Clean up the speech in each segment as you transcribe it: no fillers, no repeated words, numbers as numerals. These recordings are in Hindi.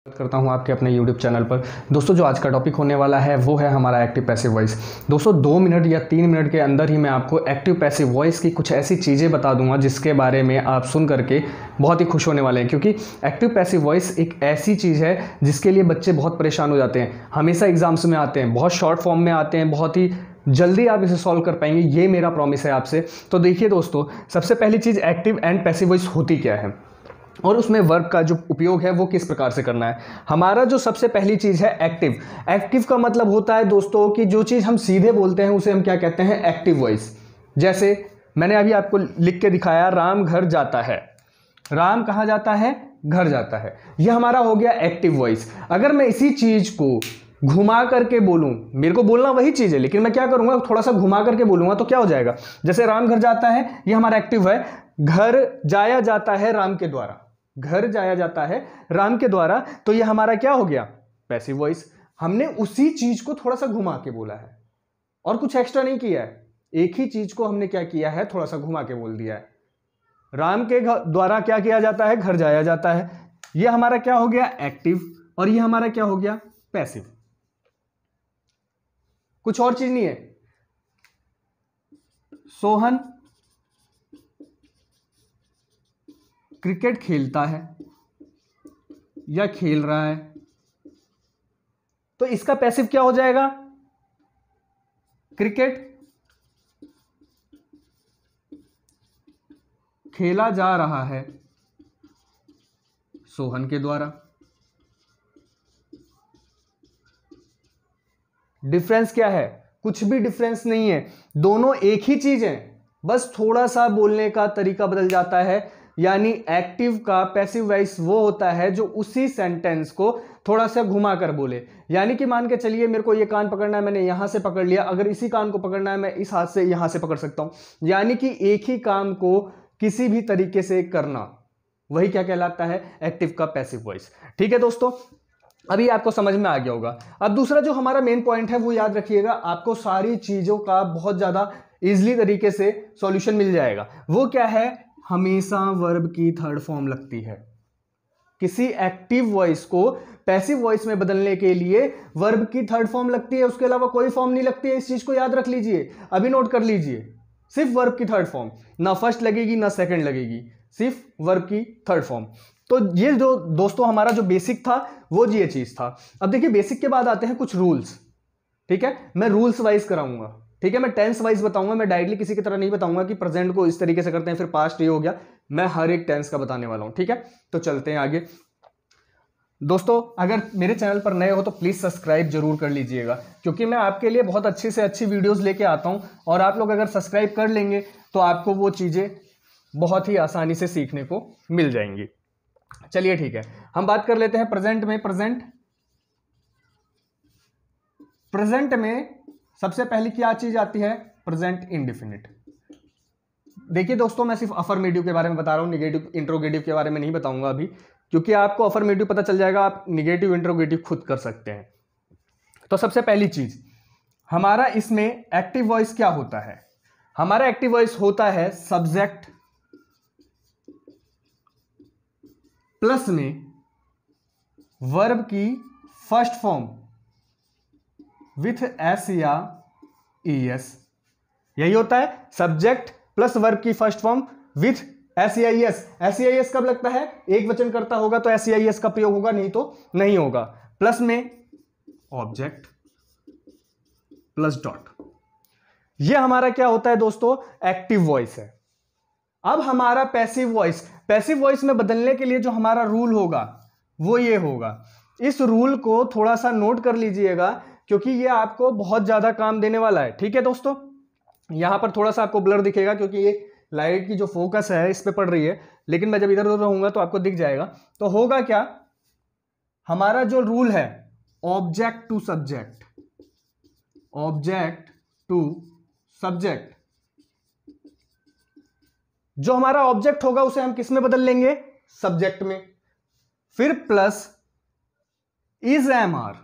करता हूं आपके अपने YouTube चैनल पर। दोस्तों जो आज का टॉपिक होने वाला है वो है हमारा एक्टिव पैसिव वॉइस। दोस्तों 2 मिनट या 3 मिनट के अंदर ही मैं आपको एक्टिव पैसिव वॉइस की कुछ ऐसी चीज़ें बता दूंगा जिसके बारे में आप सुन करके बहुत ही खुश होने वाले हैं, क्योंकि एक्टिव पैसिव वॉइस एक ऐसी चीज़ है जिसके लिए बच्चे बहुत परेशान हो जाते हैं। हमेशा एग्जाम्स में आते हैं, बहुत शॉर्ट फॉर्म में आते हैं, बहुत ही जल्दी आप इसे सॉल्व कर पाएंगे, ये मेरा प्रॉमिस है आपसे। तो देखिए दोस्तों, सबसे पहली चीज़ एक्टिव एंड पैसिव वॉइस होती क्या है और उसमें वर्ब का जो उपयोग है वो किस प्रकार से करना है। हमारा जो सबसे पहली चीज़ है एक्टिव। एक्टिव का मतलब होता है दोस्तों कि जो चीज़ हम सीधे बोलते हैं उसे हम क्या कहते हैं, एक्टिव वॉइस। जैसे मैंने अभी आपको लिख के दिखाया, राम घर जाता है। राम कहाँ जाता है? घर जाता है। यह हमारा हो गया एक्टिव वॉइस। अगर मैं इसी चीज़ को घुमा करके बोलूं, मेरे को बोलना वही चीज़ है लेकिन मैं क्या करूंगा, थोड़ा सा घुमा करके बोलूंगा तो क्या हो जाएगा। जैसे राम घर जाता है, ये हमारा एक्टिव है। घर जाया जाता है राम के द्वारा, घर जाया जाता है राम के द्वारा, तो ये हमारा क्या हो गया, पैसिव वॉइस। हमने उसी चीज को थोड़ा सा घुमा के बोला है और कुछ एक्स्ट्रा नहीं किया है, एक ही चीज को हमने क्या किया है, थोड़ा सा घुमा के बोल दिया है। राम के द्वारा क्या किया जाता है, घर जाया जाता है। ये हमारा क्या हो गया, एक्टिव, और ये हमारा क्या हो गया, पैसिव। कुछ और चीज नहीं है। सोहन क्रिकेट खेलता है या खेल रहा है, तो इसका पैसिव क्या हो जाएगा, क्रिकेट खेला जा रहा है सोहन के द्वारा। डिफरेंस क्या है? कुछ भी डिफरेंस नहीं है, दोनों एक ही चीज है, बस थोड़ा सा बोलने का तरीका बदल जाता है। यानी एक्टिव का पैसिव वॉइस वो होता है जो उसी सेंटेंस को थोड़ा सा घुमा कर बोले। यानी कि मान के चलिए मेरे को ये कान पकड़ना है, मैंने यहां से पकड़ लिया, अगर इसी कान को पकड़ना है मैं इस हाथ से यहां से पकड़ सकता हूं। यानी कि एक ही काम को किसी भी तरीके से करना, वही क्या कहलाता है, एक्टिव का पैसिव वॉइस। ठीक है दोस्तों, अभी आपको समझ में आ गया होगा। अब दूसरा जो हमारा मेन पॉइंट है वो याद रखिएगा, आपको सारी चीजों का बहुत ज्यादा इजीली तरीके से सॉल्यूशन मिल जाएगा। वो क्या है, हमेशा वर्ब की थर्ड फॉर्म लगती है। किसी एक्टिव वॉइस को पैसिव वॉइस में बदलने के लिए वर्ब की थर्ड फॉर्म लगती है, उसके अलावा कोई फॉर्म नहीं लगती है। इस चीज को याद रख लीजिए, अभी नोट कर लीजिए, सिर्फ वर्ब की थर्ड फॉर्म, ना फर्स्ट लगेगी ना सेकंड लगेगी, सिर्फ वर्ब की थर्ड फॉर्म। तो ये जो दोस्तों हमारा जो बेसिक था वो ये चीज था। अब देखिए बेसिक के बाद आते हैं कुछ रूल्स। ठीक है, मैं रूल्स वाइज कराऊंगा। ठीक है, मैं टेंस वाइज बताऊंगा, मैं डायरेक्टली किसी की तरह नहीं बताऊंगा कि प्रेजेंट को इस तरीके से करते हैं फिर पास्ट ये हो गया। मैं हर एक टेंस का बताने वाला हूं। ठीक है, तो चलते हैं आगे। दोस्तों अगर मेरे चैनल पर नए हो तो प्लीज सब्सक्राइब जरूर कर लीजिएगा, क्योंकि मैं आपके लिए बहुत अच्छी से अच्छी वीडियोस लेके आता हूं और आप लोग अगर सब्सक्राइब कर लेंगे तो आपको वो चीजें बहुत ही आसानी से सीखने को मिल जाएंगी। चलिए ठीक है, हम बात कर लेते हैं प्रेजेंट में। प्रेजेंट में सबसे पहली क्या चीज आती है, प्रेजेंट इंडेफिनिट। देखिए दोस्तों, मैं सिर्फ अफर्मेटिव के बारे में बता रहा हूं, निगेटिव इंट्रोगेटिव के बारे में नहीं बताऊंगा अभी, क्योंकि आपको अफर्मेटिव पता चल जाएगा, आप निगेटिव इंट्रोगेटिव खुद कर सकते हैं। तो सबसे पहली चीज हमारा इसमें एक्टिव वॉइस क्या होता है, हमारा एक्टिव वॉइस होता है सब्जेक्ट प्लस में वर्ब की फर्स्ट फॉर्म विथ एस या ईएस। यही होता है, सब्जेक्ट प्लस वर्ब की फर्स्ट फॉर्म विथ एस या ईएस। एस या ईएस कब लगता है, एक वचन करता होगा तो एस या ईएस का प्रयोग होगा, नहीं तो नहीं होगा। प्लस में ऑब्जेक्ट प्लस डॉट। यह हमारा क्या होता है दोस्तों, एक्टिव वॉइस है। अब हमारा पैसिव वॉइस में बदलने के लिए जो हमारा रूल होगा वो ये होगा। इस रूल को थोड़ा सा नोट कर लीजिएगा, क्योंकि ये आपको बहुत ज्यादा काम देने वाला है। ठीक है दोस्तों, यहां पर थोड़ा सा आपको ब्लर दिखेगा क्योंकि ये लाइट की जो फोकस है इस पे पड़ रही है, लेकिन मैं जब इधर उधर रहूंगा तो आपको दिख जाएगा। तो होगा क्या, हमारा जो रूल है object to subject, object to subject, जो हमारा ऑब्जेक्ट होगा उसे हम किस में बदल लेंगे, सब्जेक्ट में। फिर प्लस इज एम आर,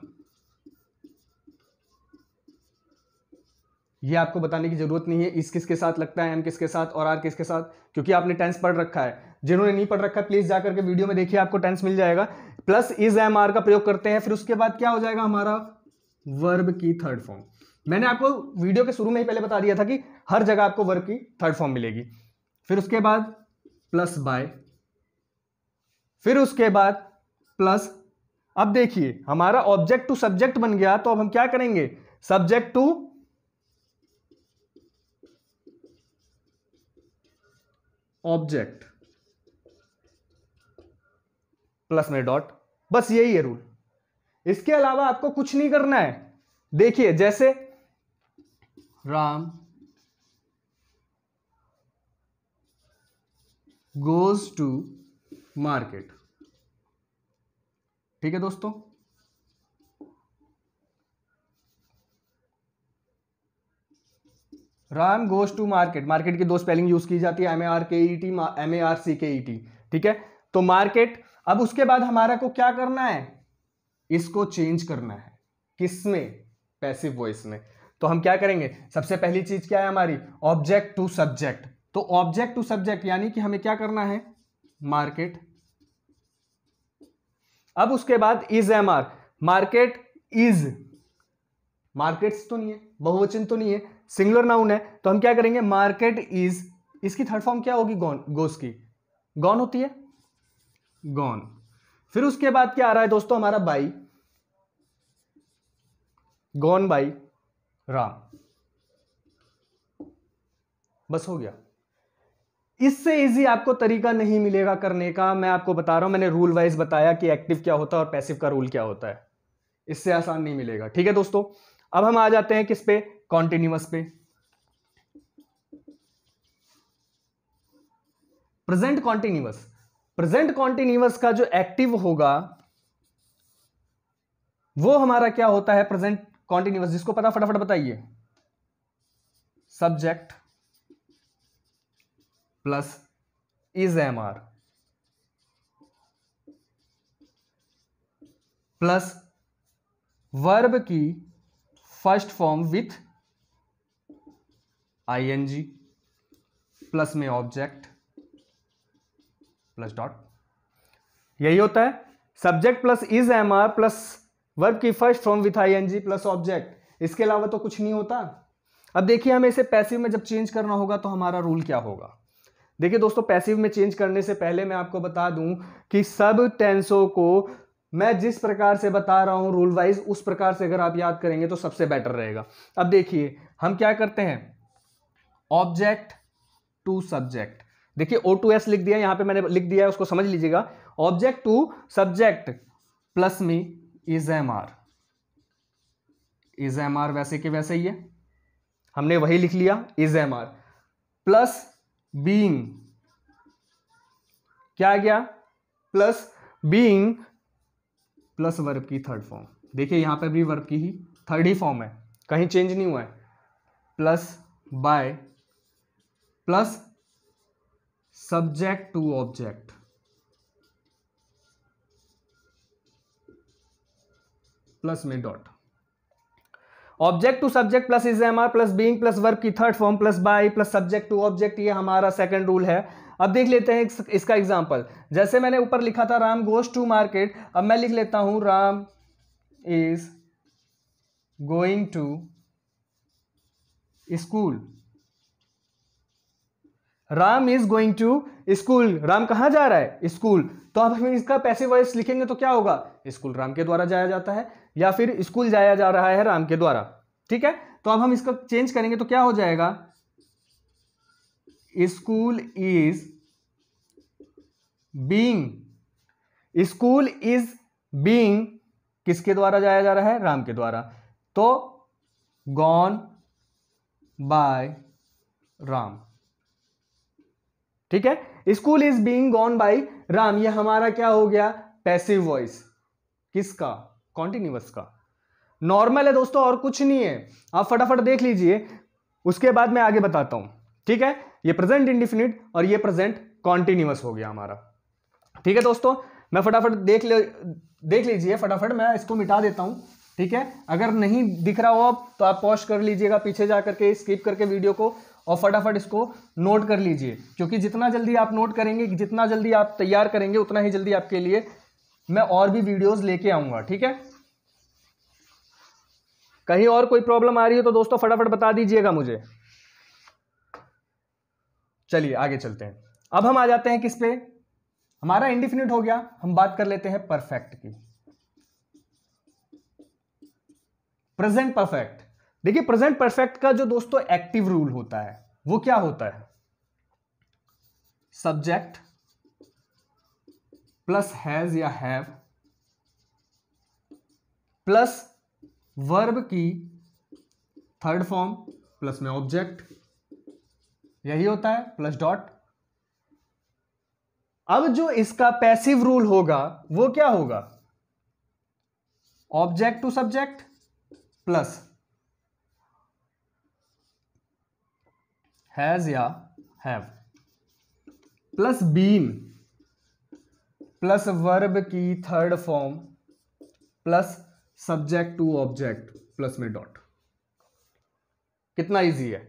ये आपको बताने की जरूरत नहीं है इस किसके साथ लगता है, एम किसके साथ और आर किसके साथ, क्योंकि आपने टेंस पढ़ रखा है। जिन्होंने नहीं पढ़ रखा है प्लीज जाकर के वीडियो में देखिए, आपको टेंस मिल जाएगा। प्लस इज एम आर का प्रयोग करते हैं, फिर उसके बाद क्या हो जाएगा हमारा वर्ब की थर्ड फॉर्म। मैंने आपको वीडियो के शुरू में ही पहले बता दिया था कि हर जगह आपको वर्ब की थर्ड फॉर्म मिलेगी। फिर उसके बाद प्लस बाय, फिर उसके बाद प्लस, अब देखिए हमारा ऑब्जेक्ट टू सब्जेक्ट बन गया, तो अब हम क्या करेंगे, सब्जेक्ट टू ऑब्जेक्ट प्लस में डॉट, बस यही है रूल, इसके अलावा आपको कुछ नहीं करना है। देखिए जैसे राम गोज टू मार्केट, ठीक है दोस्तों, Ram goes to market, market की दो स्पेलिंग यूज की जाती है, MARKET, MARCKET, ठीक है। तो मार्केट, अब उसके बाद हमारा को क्या करना है, इसको चेंज करना है, किसमें, पैसिव वॉइस में। तो हम क्या करेंगे, सबसे पहली चीज क्या है हमारी, ऑब्जेक्ट टू सब्जेक्ट। तो ऑब्जेक्ट टू सब्जेक्ट यानी कि हमें क्या करना है, मार्केट। अब उसके बाद is am are, market is, markets तो नहीं है, बहुवचन तो नहीं है, सिंगुलर नाउन है, तो हम क्या करेंगे, मार्केट इज, इसकी थर्ड फॉर्म क्या होगी, गॉन, गोस की गॉन होती है, गॉन। फिर उसके बाद क्या आ रहा है दोस्तों हमारा बाई, गॉन बाई राम, बस हो गया। इससे इजी आपको तरीका नहीं मिलेगा करने का, मैं आपको बता रहा हूं, मैंने रूल वाइज बताया कि एक्टिव क्या होता है और पैसिव का रूल क्या होता है, इससे आसान नहीं मिलेगा, ठीक है दोस्तों। अब हम आ जाते हैं किस पे, कॉन्टिन्यूअस पे। प्रेजेंट कॉन्टिन्यूअस, प्रेजेंट कॉन्टिन्यूअस का जो एक्टिव होगा वो हमारा क्या होता है, प्रेजेंट कॉन्टिन्यूअस, जिसको पता फटाफट बताइए, subject plus is am are plus verb की first form with ING plus में ऑब्जेक्ट प्लस डॉट, यही होता है, subject plus is am are plus verb की first form with ING plus object, इसके अलावा तो कुछ नहीं होता। अब देखिए हमें इसे पैसिव में जब चेंज करना होगा तो हमारा रूल क्या होगा। देखिए दोस्तों, पैसिव में चेंज करने से पहले मैं आपको बता दूं कि सब टेंसों को मैं जिस प्रकार से बता रहा हूं रूल वाइज, उस प्रकार से अगर आप याद करेंगे तो सबसे बेटर रहेगा। अब देखिए हम क्या करते हैं, ऑब्जेक्ट टू सब्जेक्ट, देखिए O2S लिख दिया, यहां पे मैंने लिख दिया है, उसको समझ लीजिएगा, ऑब्जेक्ट टू सब्जेक्ट प्लस में is am are, is am are वैसे के वैसे ही है, हमने वही लिख लिया, is am are plus being, क्या आ गया, प्लस बीइंग प्लस वर्ब की थर्ड फॉर्म, देखिए यहां पर भी वर्ब की ही थर्ड ही फॉर्म है, कहीं चेंज नहीं हुआ है, plus by plus subject to object plus में dot, object to subject plus is am are plus being plus verb की third form plus by plus subject to object, ये हमारा सेकंड रूल है। अब देख लेते हैं इसका एग्जांपल, जैसे मैंने ऊपर लिखा था राम गोज टू मार्केट, अब मैं लिख लेता हूं Ram is going to school, Ram is going to school, Ram कहां जा रहा है, स्कूल। तो अब हम इसका पैसिव वॉइस लिखेंगे तो क्या होगा, स्कूल राम के द्वारा जाया जाता है, या फिर स्कूल जाया जा रहा है राम के द्वारा, ठीक है। तो अब हम इसका चेंज करेंगे तो क्या हो जाएगा, school is being, school is being किसके द्वारा जाया जा रहा है, राम के द्वारा, तो गॉन बाय राम, ठीक है। School is being gone bye Ram, ये हमारा क्या हो गया, पैसिव वॉइस, किसका, कॉन्टिन्यूअस का। नॉर्मल है दोस्तों और कुछ नहीं है, आप फटाफट देख लीजिए, उसके बाद मैं आगे बताता हूं, ठीक है। ये प्रेजेंट इंडिफिनिट और ये प्रेजेंट कॉन्टिन्यूअस हो गया हमारा, ठीक है दोस्तों। मैं फटाफट देख लीजिए, फटाफट मैं इसको मिटा देता हूं, ठीक है। अगर नहीं दिख रहा हो तो आप पॉज कर लीजिएगा, पीछे जा करके स्किप करके वीडियो को, और फटाफट इसको नोट कर लीजिए, क्योंकि जितना जल्दी आप नोट करेंगे, जितना जल्दी आप तैयार करेंगे, उतना ही जल्दी आपके लिए मैं और भी वीडियोस लेके आऊंगा। ठीक है, कहीं और कोई प्रॉब्लम आ रही हो तो दोस्तों फटाफट बता दीजिएगा मुझे। चलिए आगे चलते हैं। अब हम आ जाते हैं किस पे, हमारा इंडिफिनिट हो गया, हम बात कर लेते हैं परफेक्ट की। Present perfect. देखिए प्रेजेंट परफेक्ट का जो दोस्तों एक्टिव रूल होता है वो क्या होता है, सब्जेक्ट प्लस हैज या हैव प्लस वर्ब की थर्ड फॉर्म प्लस में ऑब्जेक्ट, यही होता है, प्लस डॉट। अब जो इसका पैसिव रूल होगा वो क्या होगा, object to subject plus has या have plus been plus verb की third form plus subject to object plus में डॉट। कितना इजी है,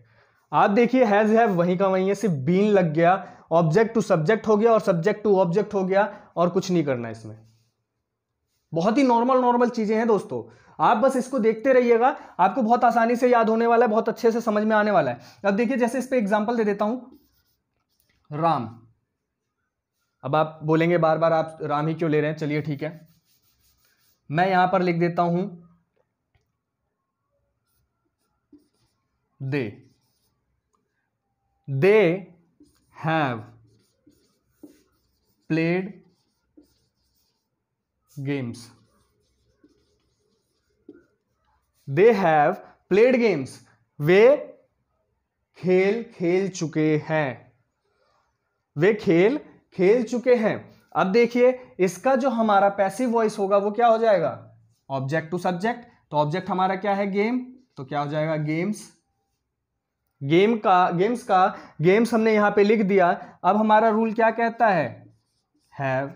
आप देखिए हैज हैव वहीं का वहीं है, सिर्फ बीन लग गया, ऑब्जेक्ट टू सब्जेक्ट हो गया और सब्जेक्ट टू ऑब्जेक्ट हो गया, और कुछ नहीं करना इसमें। बहुत ही नॉर्मल चीजें हैं दोस्तों, आप बस इसको देखते रहिएगा, आपको बहुत आसानी से याद होने वाला है, बहुत अच्छे से समझ में आने वाला है। अब देखिए जैसे इस पे एग्जांपल दे देता हूं, राम। अब आप बोलेंगे बार बार आप राम ही क्यों ले रहे हैं, चलिए ठीक है, मैं यहां पर लिख देता हूं they have played games. They have played games, वे खेल चुके हैं, वे खेल चुके हैं। अब देखिए इसका जो हमारा पैसिव वॉइस होगा वो क्या हो जाएगा, ऑब्जेक्ट टू सब्जेक्ट, तो ऑब्जेक्ट हमारा क्या है, गेम, तो क्या हो जाएगा, गेम्स। गेम्स हमने यहां पे लिख दिया। अब हमारा रूल क्या कहता है, हैव,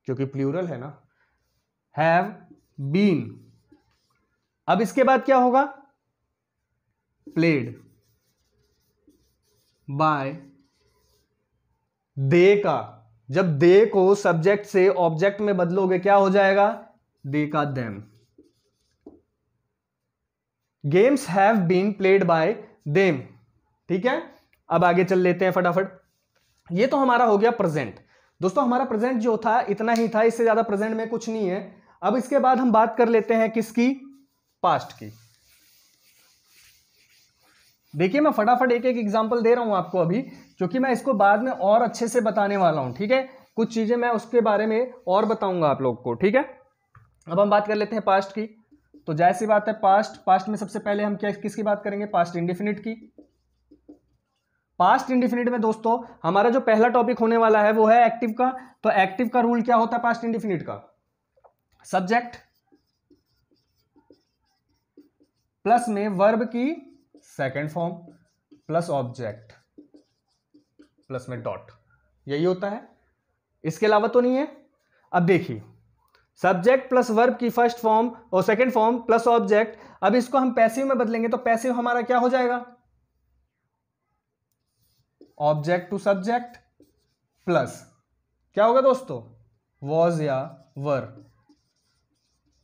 क्योंकि प्लूरल है ना, हैव बीन। अब इसके बाद क्या होगा, प्लेड बाय दे का, जब दे को सब्जेक्ट से ऑब्जेक्ट में बदलोगे क्या हो जाएगा, दे का them. Games have been played by them. ठीक है, अब आगे चल लेते हैं फटाफट। ये तो हमारा हो गया प्रेजेंट। दोस्तों हमारा प्रेजेंट जो था इतना ही था, इससे ज्यादा प्रेजेंट में कुछ नहीं है। अब इसके बाद हम बात कर लेते हैं किसकी, पास्ट की। देखिए मैं फटाफट एक एक एग्जांपल दे रहा हूं आपको अभी, क्योंकि मैं इसको बाद में और अच्छे से बताने वाला हूं। ठीक है, कुछ चीजें मैं उसके बारे में और बताऊंगा आप लोग को। ठीक है, अब हम बात कर लेते हैं पास्ट की। तो जाहिर सी बात है, पास्ट में सबसे पहले हम क्या किसकी बात करेंगे, पास्ट इंडेफिनिट की। पास्ट इंडेफिनिट में दोस्तों हमारा जो पहला टॉपिक होने वाला है वो है एक्टिव का। तो एक्टिव का रूल क्या होता है पास्ट इंडेफिनिट का, सब्जेक्ट प्लस में वर्ब की second form plus object plus में डॉट, यही होता है, इसके अलावा तो नहीं है। अब देखिए सब्जेक्ट प्लस वर्ब की फर्स्ट फॉर्म और सेकेंड फॉर्म प्लस ऑब्जेक्ट, अब इसको हम पैसिव में बदलेंगे तो पैसिव हमारा क्या हो जाएगा, ऑब्जेक्ट टू सब्जेक्ट प्लस क्या होगा दोस्तों, वॉज या वर,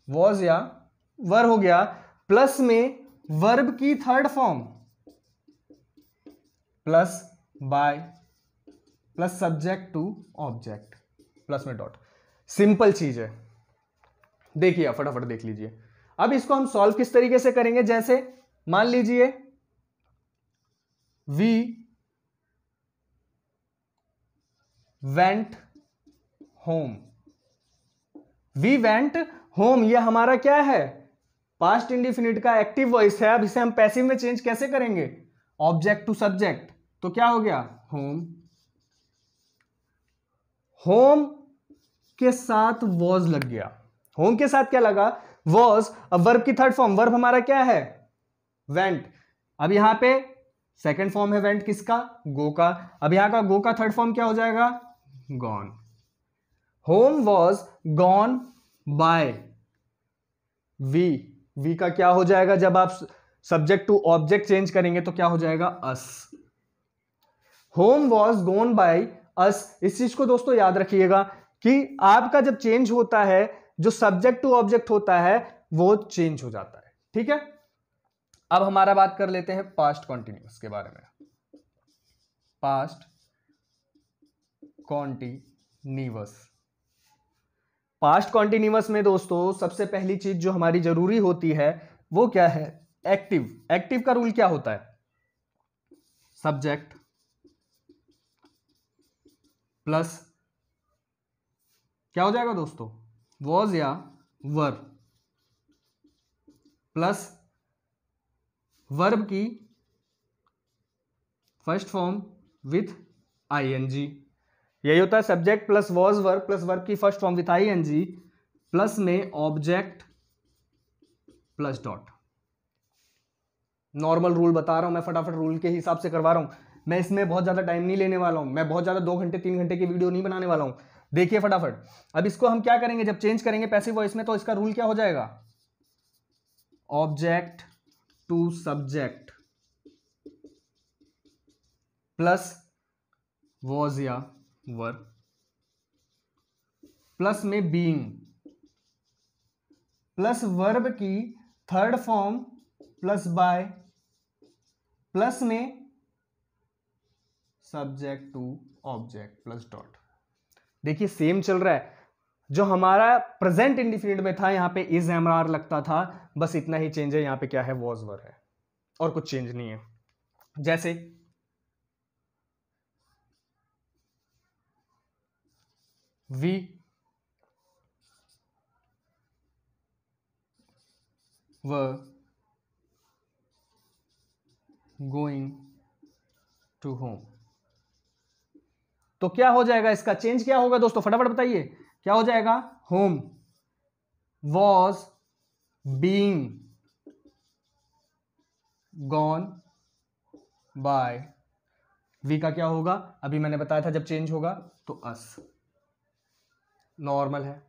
वॉज या वर हो गया, प्लस में वर्ब की third form plus by plus subject to object plus में डॉट। सिंपल चीज है, देखिए आप फटाफट देख लीजिए। अब इसको हम सॉल्व किस तरीके से करेंगे, जैसे मान लीजिए we went home, we went home, ये हमारा क्या है, पास्ट इंडेफिनिट का एक्टिव वॉइस है। अब इसे हम पैसिव में चेंज कैसे करेंगे, ऑब्जेक्ट टू सब्जेक्ट, तो क्या हो गया, होम। होम के साथ वॉज लग गया, होम के साथ क्या लगा, वॉज। अब वर्ब की थर्ड फॉर्म, वर्ब हमारा क्या है, वेंट। अब यहां पे सेकंड फॉर्म है वेंट किसका, गो का। अब यहां का गो का थर्ड फॉर्म क्या हो जाएगा, gone. Home was gone by we, we का क्या हो जाएगा, जब आप सब्जेक्ट टू ऑब्जेक्ट चेंज करेंगे तो क्या हो जाएगा, us. Home was gone by us. इस चीज को दोस्तों याद रखिएगा कि आपका जब चेंज होता है, जो सब्जेक्ट टू ऑब्जेक्ट होता है वो चेंज हो जाता है। ठीक है, अब हमारा बात कर लेते हैं पास्ट कॉन्टिन्यूअस के बारे में। पास्ट कॉन्टिन्यूअस, पास्ट कॉन्टिन्यूअस में दोस्तों सबसे पहली चीज जो हमारी जरूरी होती है वो क्या है, एक्टिव। एक्टिव का रूल क्या होता है, सब्जेक्ट प्लस क्या हो जाएगा दोस्तों, वॉज या वर, प्लस वर्ब की फर्स्ट फॉर्म विथ आईएनजी। यही होता है subject plus was verb plus verb की first form with ING, plus में object plus dot. Normal rule बता रहा हूं मैं, फटाफट रूल के हिसाब से करवा रहा हूं मैं, इसमें बहुत ज्यादा टाइम नहीं लेने वाला हूं मैं, बहुत ज्यादा 2 घंटे 3 घंटे की वीडियो नहीं बनाने वाला हूं। देखिए फटाफट, अब इसको हम क्या करेंगे, जब चेंज करेंगे पैसिव वॉइस में तो इसका रूल क्या हो जाएगा, object to subject plus was या वर, प्लस में बीइंग, प्लस वर्ब की third form plus by, plus में subject to object plus dot. देखिए सेम चल रहा है, जो हमारा प्रेजेंट इंडिफिनिट में था यहां पे इज एम आर लगता था, बस इतना ही चेंज है, यहां पे क्या है, वॉज वर है, और कुछ चेंज नहीं है। जैसे we were going to home, तो क्या हो जाएगा, इसका चेंज क्या होगा दोस्तों, फटाफट बताइए क्या हो जाएगा, home was being gone by, we का क्या होगा, अभी मैंने बताया था जब चेंज होगा तो अस। नॉर्मल है।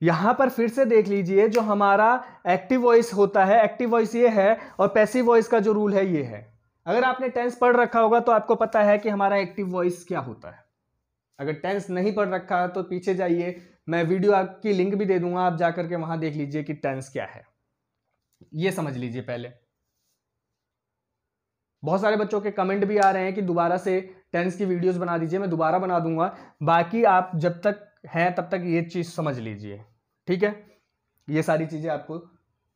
यहां पर फिर से देख लीजिए, जो हमारा एक्टिव वॉइस होता है, एक्टिव वॉइस ये है, और पैसिव वॉइस का जो रूल है ये है। अगर आपने टेंस पढ़ रखा होगा तो आपको पता है कि हमारा एक्टिव वॉइस क्या होता है। अगर टेंस नहीं पढ़ रखा है तो पीछे जाइए, मैं वीडियो आपकी लिंक भी दे दूंगा, आप जाकर के वहां देख लीजिए कि टेंस क्या है, ये समझ लीजिए पहले। बहुत सारे बच्चों के कमेंट भी आ रहे हैं कि दोबारा से टेंस की वीडियोस बना दीजिए, मैं दोबारा बना दूंगा, बाकी आप जब तक हैं तब तक ये चीज समझ लीजिए। ठीक है, ये सारी चीजें आपको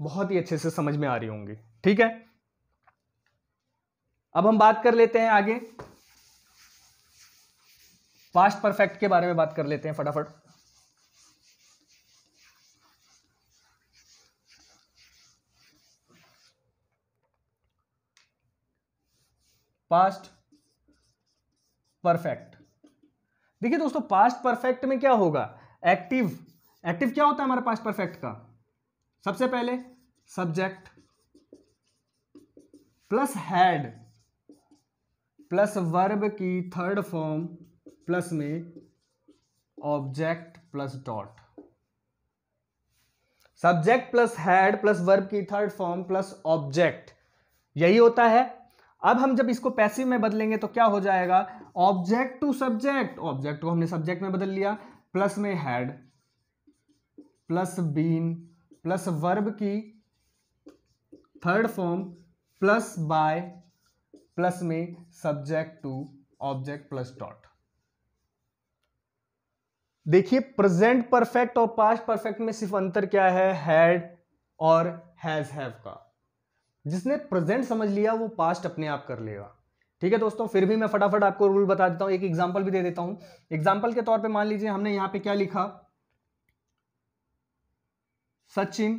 बहुत ही अच्छे से समझ में आ रही होंगी। ठीक है, अब हम बात कर लेते हैं आगे, पास्ट परफेक्ट के बारे में बात कर लेते हैं फटाफट। पास्ट परफेक्ट, देखिए दोस्तों पास्ट परफेक्ट में क्या होगा, एक्टिव। एक्टिव क्या होता है हमारा पास्ट परफेक्ट का, सबसे पहले subject plus had plus verb की थर्ड फॉर्म प्लस में object plus dot. Subject plus had plus verb की थर्ड फॉर्म प्लस ऑब्जेक्ट, यही होता है। अब हम जब इसको पैसिव में बदलेंगे तो क्या हो जाएगा, ऑब्जेक्ट टू सब्जेक्ट, ऑब्जेक्ट को हमने सब्जेक्ट में बदल लिया, प्लस में had plus been plus verb की third form plus by plus में subject to object plus dot. देखिए प्रेजेंट परफेक्ट और पास्ट परफेक्ट में सिर्फ अंतर क्या है, हैड और हैज हैव का। जिसने प्रेजेंट समझ लिया वो पास्ट अपने आप कर लेगा। ठीक है दोस्तों, फिर भी मैं फटाफट आपको रूल बता देता हूं, एक एग्जांपल भी दे देता हूं। एग्जांपल के तौर पे मान लीजिए हमने यहां पे क्या लिखा, सचिन